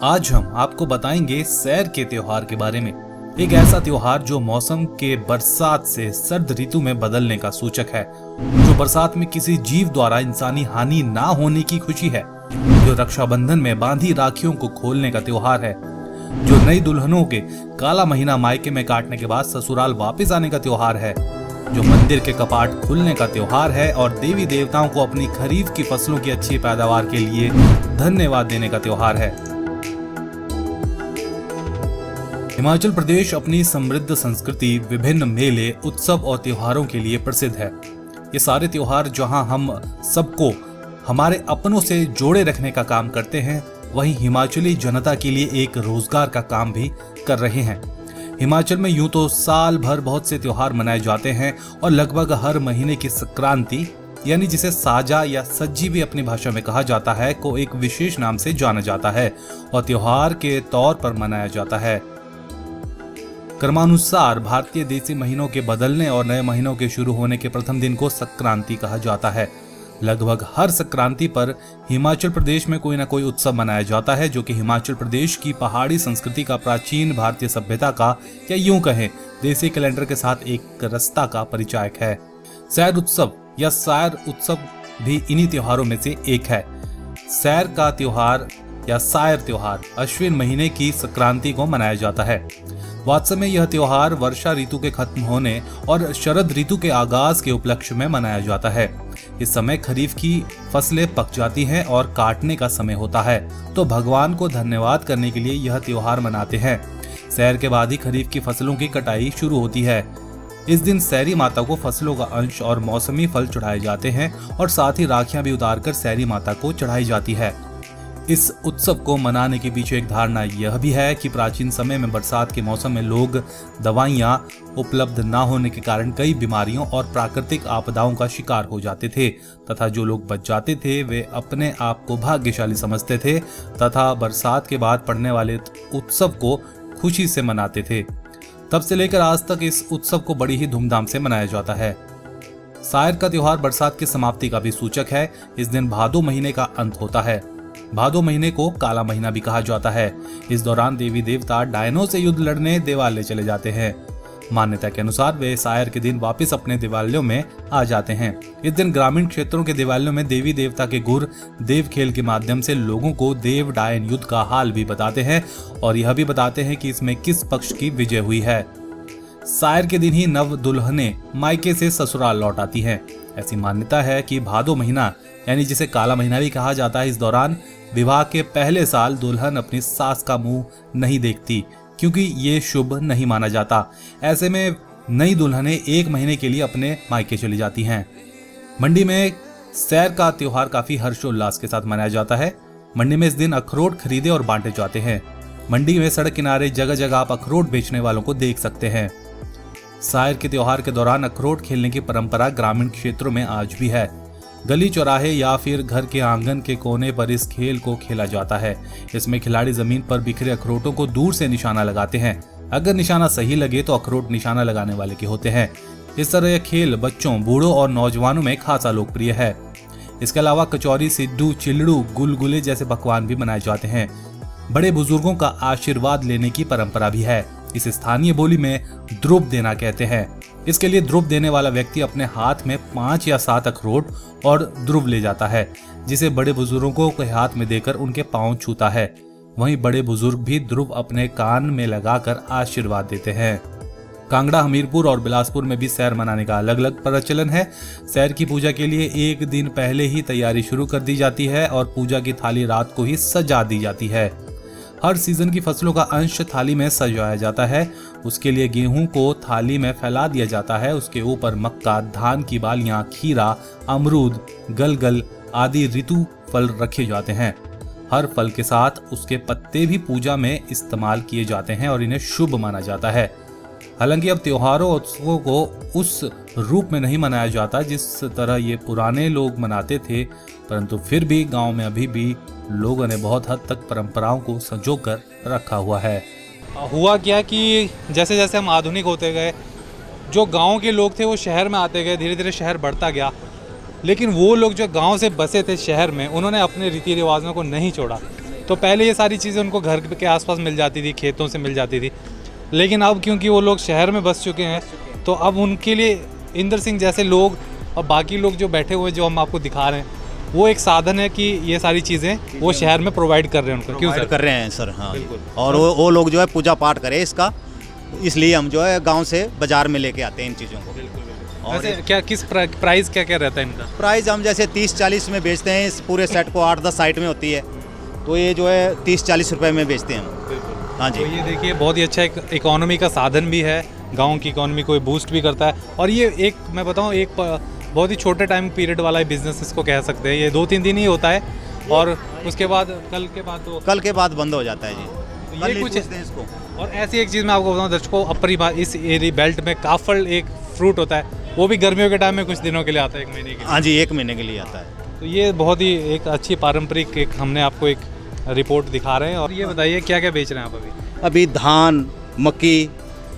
आज हम आपको बताएंगे सैर के त्योहार के बारे में। एक ऐसा त्योहार जो मौसम के बरसात से सर्द ऋतु में बदलने का सूचक है, जो बरसात में किसी जीव द्वारा इंसानी हानि ना होने की खुशी है, जो रक्षाबंधन में बांधी राखियों को खोलने का त्योहार है, जो नई दुल्हनों के काला महीना मायके में काटने के बाद ससुराल वापस आने का त्योहार है, जो मंदिर के कपाट खुलने का त्योहार है और देवी देवताओं को अपनी खरीफ की फसलों की अच्छी पैदावार के लिए धन्यवाद देने का त्योहार है। हिमाचल प्रदेश अपनी समृद्ध संस्कृति, विभिन्न मेले, उत्सव और त्योहारों के लिए प्रसिद्ध है। ये सारे त्योहार जहां हम सबको हमारे अपनों से जोड़े रखने का काम करते हैं, वहीं हिमाचली जनता के लिए एक रोजगार का काम भी कर रहे हैं। हिमाचल में यूं तो साल भर बहुत से त्योहार मनाए जाते हैं और लगभग हर महीने की संक्रांति, यानी जिसे साजा या सज्जी भी अपनी भाषा में कहा जाता है, को एक विशेष नाम से जाना जाता है और त्योहार के तौर पर मनाया जाता है। क्रमानुसार भारतीय देशी महीनों के बदलने और नए महीनों के शुरू होने के प्रथम दिन को संक्रांति कहा जाता है। लगभग हर संक्रांति पर हिमाचल प्रदेश में कोई न कोई उत्सव मनाया जाता है, जो कि हिमाचल प्रदेश की पहाड़ी संस्कृति का, प्राचीन भारतीय सभ्यता का, या यूं कहें देसी कैलेंडर के साथ एक रास्ता का परिचायक है। सैर उत्सव या सैर उत्सव भी इन्हीं त्योहारों में से एक है। सैर का त्योहार या सायर त्योहार अश्विन महीने की संक्रांति को मनाया जाता है। वास्तव में यह त्योहार वर्षा ऋतु के खत्म होने और शरद ऋतु के आगाज के उपलक्ष्य में मनाया जाता है। इस समय खरीफ की फसलें पक जाती हैं और काटने का समय होता है, तो भगवान को धन्यवाद करने के लिए यह त्योहार मनाते हैं। सैर के बाद ही खरीफ की फसलों की कटाई शुरू होती है। इस दिन सैरी माता को फसलों का अंश और मौसमी फल चढ़ाए जाते हैं और साथ ही राखियां भी उतारकर सैरी माता को चढ़ाई जाती है। इस उत्सव को मनाने के पीछे एक धारणा यह भी है कि प्राचीन समय में बरसात के मौसम में लोग दवाइयां उपलब्ध न होने के कारण कई बीमारियों और प्राकृतिक आपदाओं का शिकार हो जाते थे, तथा जो लोग बच जाते थे वे अपने आप को भाग्यशाली समझते थे तथा बरसात के बाद पड़ने वाले उत्सव को खुशी से मनाते थे। तब से लेकर आज तक इस उत्सव को बड़ी ही धूमधाम से मनाया जाता है। सायर का त्योहार बरसात की समाप्ति का भी सूचक है। इस दिन भादो महीने का अंत होता है। भादो महीने को काला महीना भी कहा जाता है। इस दौरान देवी देवता डायनों से युद्ध लड़ने देवालय चले जाते हैं। मान्यता के अनुसार वे सायर के दिन वापस अपने देवालयों में आ जाते हैं। इस दिन ग्रामीण क्षेत्रों के देवालयों में देवी देवता के गुर देव खेल के माध्यम से लोगों को देव डायन युद्ध का हाल भी बताते हैं और यह भी बताते हैं कि इसमें किस पक्ष की विजय हुई है। सायर के दिन ही नव दुल्हनें मायके से ससुराल लौट आती हैं। ऐसी मान्यता है कि भादो महीना, यानी जिसे काला महीना भी कहा जाता है, इस दौरान विवाह के पहले साल दुल्हन अपनी सास का मुंह नहीं देखती, क्योंकि ये शुभ नहीं माना जाता। ऐसे में नई दुल्हनें एक महीने के लिए अपने मायके चली जाती हैं। मंडी में सैर का त्योहार काफी हर्षोल्लास के साथ मनाया जाता है। मंडी में इस दिन अखरोट खरीदे और बांटे जाते हैं। मंडी में सड़क किनारे जगह जगह आप अखरोट बेचने वालों को देख सकते हैं। सायर के त्योहार के दौरान अखरोट खेलने की परंपरा ग्रामीण क्षेत्रों में आज भी है। गली चौराहे या फिर घर के आंगन के कोने पर इस खेल को खेला जाता है। इसमें खिलाड़ी जमीन पर बिखरे अखरोटों को दूर से निशाना लगाते हैं। अगर निशाना सही लगे तो अखरोट निशाना लगाने वाले के होते हैं। इस तरह यह खेल बच्चों, बूढ़ों और नौजवानों में खासा लोकप्रिय है। इसके अलावा कचौरी, सिड्डू, चिल्लड़ू, गुलगुले जैसे पकवान भी बनाए जाते हैं। बड़े बुजुर्गों का आशीर्वाद लेने की परंपरा भी है। इस स्थानीय बोली में ध्रुव देना कहते हैं। इसके लिए ध्रुव देने वाला व्यक्ति अपने हाथ में 5 या 7 अखरोट और ध्रुव ले जाता है, जिसे बड़े बुजुर्गों के हाथ में देकर उनके पांव छूता है। वहीं बड़े बुजुर्ग भी ध्रुव अपने कान में लगाकर आशीर्वाद देते हैं। कांगड़ा, हमीरपुर और बिलासपुर में भी सैर मनाने का अलग अलग प्रचलन है। सैर की पूजा के लिए एक दिन पहले ही तैयारी शुरू कर दी जाती है और पूजा की थाली रात को ही सजा दी जाती है। हर सीजन की फसलों का अंश थाली में सजाया जाता है। उसके लिए गेहूं को थाली में फैला दिया जाता है। उसके ऊपर मक्का, धान की बालियां, खीरा, अमरूद, गलगल आदि ऋतु फल रखे जाते हैं। हर फल के साथ उसके पत्ते भी पूजा में इस्तेमाल किए जाते हैं और इन्हें शुभ माना जाता है। हालांकि अब त्योहारों उत्सवों को उस रूप में नहीं मनाया जाता जिस तरह ये पुराने लोग मनाते थे, परंतु फिर भी गांव में अभी भी लोगों ने बहुत हद तक परंपराओं को संजोकर रखा हुआ है। हुआ क्या कि जैसे जैसे हम आधुनिक होते गए, जो गांव के लोग थे वो शहर में आते गए, धीरे धीरे शहर बढ़ता गया। लेकिन वो लोग जो गांव से बसे थे शहर में, उन्होंने अपने रीति रिवाजों को नहीं छोड़ा। तो पहले ये सारी चीज़ें उनको घर के आसपास मिल जाती थी, खेतों से मिल जाती थी, लेकिन अब क्योंकि वो लोग शहर में बस चुके हैं तो अब उनके लिए इंदर सिंह जैसे लोग और बाकी लोग जो बैठे हुए जो हम आपको दिखा रहे हैं वो एक साधन है कि ये सारी चीज़ें वो शहर में प्रोवाइड कर रहे हैं उनको। क्यों सर? कर रहे हैं सर, हाँ। बिल्कुल। और वो लोग जो है पूजा पाठ करें इसका, इसलिए हम जो है गांव से बाजार में लेके आते हैं इन चीज़ों को। और वैसे क्या किस प्राइस क्या क्या रहता है इनका? प्राइस हम जैसे 30-40 में बेचते हैं, इस पूरे सेट को 8-10 साइट में होती है, तो ये जो है 30-40 रुपए में बेचते हैं हम। हाँ जी। तो ये देखिए बहुत ही अच्छा एक इकोनॉमी का साधन भी है, गांव की इकोनॉमी को बूस्ट भी करता है। और ये एक मैं बताऊं एक बहुत ही छोटे टाइम पीरियड वाला बिजनेस इसको कह सकते हैं। ये 2-3 दिन ही होता है और उसके बाद कल के बाद बंद हो जाता है जी। तो ये कुछ है इसको। और ऐसी एक चीज़ मैं आपको बताऊं दर्शकों, अपनी बात, इस एरिया बेल्ट में काफल एक फ्रूट होता है, वो भी गर्मियों के टाइम में कुछ दिनों के लिए आता है, 1 महीने के लिए। हाँ जी, 1 महीने के लिए आता है। तो ये बहुत ही एक अच्छी पारंपरिक एक हमने आपको एक रिपोर्ट दिखा रहे हैं। और ये बताइए क्या क्या बेच रहे हैं आप अभी? अभी धान, मक्की,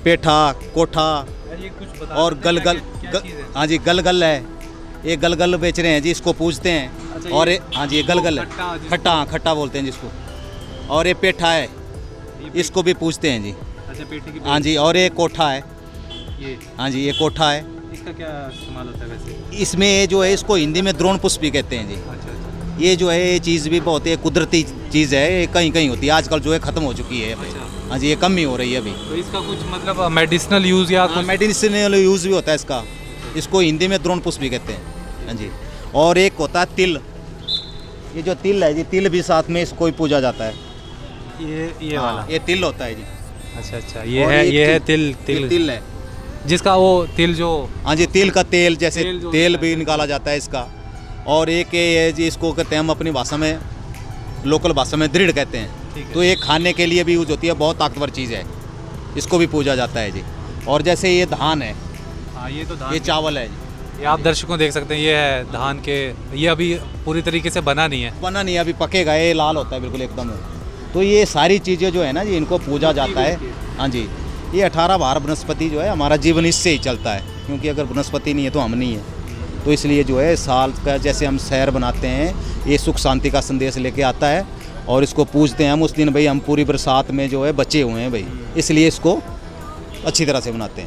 पेठा, कोठा ये कुछ बता और गलगल। हाँ जी, गलगल है, ये गलगल बेच रहे हैं जी, इसको पूजते हैं। अच्छा, और हाँ जी, ये गलगल है, खट्टा खट्टा बोलते हैं जिसको। और ये पेठा है, इसको भी पूजते हैं जी। अच्छा, पेठी की। हाँ जी। और ये कोठा है, ये हाँ जी, ये कोठा है। इसका क्या इस्तेमाल होता है वैसे? इसमें ये जो है इसको हिंदी में द्रोण पुष्प भी कहते हैं जी। अच्छा। ये जो है ये चीज़ भी बहुत ही कुदरती चीज़ है, ये कहीं कहीं होती है, आजकल जो है ख़त्म हो चुकी है। अच्छा। हाँ जी, ये कम ही हो रही है अभी। तो इसका कुछ मतलब मेडिसिनल यूज़ या कुछ? मेडिसिनल यूज़ भी होता है इसका, इसको हिंदी में द्रोण पुष्प भी कहते हैं। हाँ जी। और एक होता है तिल, ये जो तिल है जी, तिल भी साथ में इसको ही पूजा जाता है। ये हाँ, वाला? ये तिल होता है जी। अच्छा, ये और है, एक ये है तिल तिल है। जिसका वो तिल जो। हाँ जी, तिल का तेल, जैसे तेल जो तेल होता है। भी निकाला जाता है इसका। और एक ये है जी, इसको कहते हैं हम अपनी भाषा में, लोकल भाषा में दृढ़ कहते ठीक हैं। है। तो ये खाने के लिए भी यूज होती है, बहुत ताकतवर चीज़ है, इसको भी पूजा जाता है जी। और जैसे ये धान है, हाँ, ये तो धान ये की- चावल है जी। ये आप दर्शकों देख सकते हैं, ये है धान के, ये अभी पूरी तरीके से बना नहीं है। बना नहीं, अभी पकेगा, ये लाल होता है बिल्कुल एकदम। तो ये सारी चीज़ें जो है ना जी, इनको पूजा जाता है। हाँ जी, ये 18 बार वनस्पति जो है, हमारा जीवन इससे ही चलता है, क्योंकि अगर वनस्पति नहीं है तो हम नहीं है। तो इसलिए जो है साल का जैसे हम शहर बनाते हैं, ये सुख शांति का संदेश लेके आता है। और इसको पूजते हैं हम उस दिन, भाई हम पूरी बरसात में जो है बचे हुए हैं भाई, इसलिए इसको अच्छी तरह से बनाते हैं।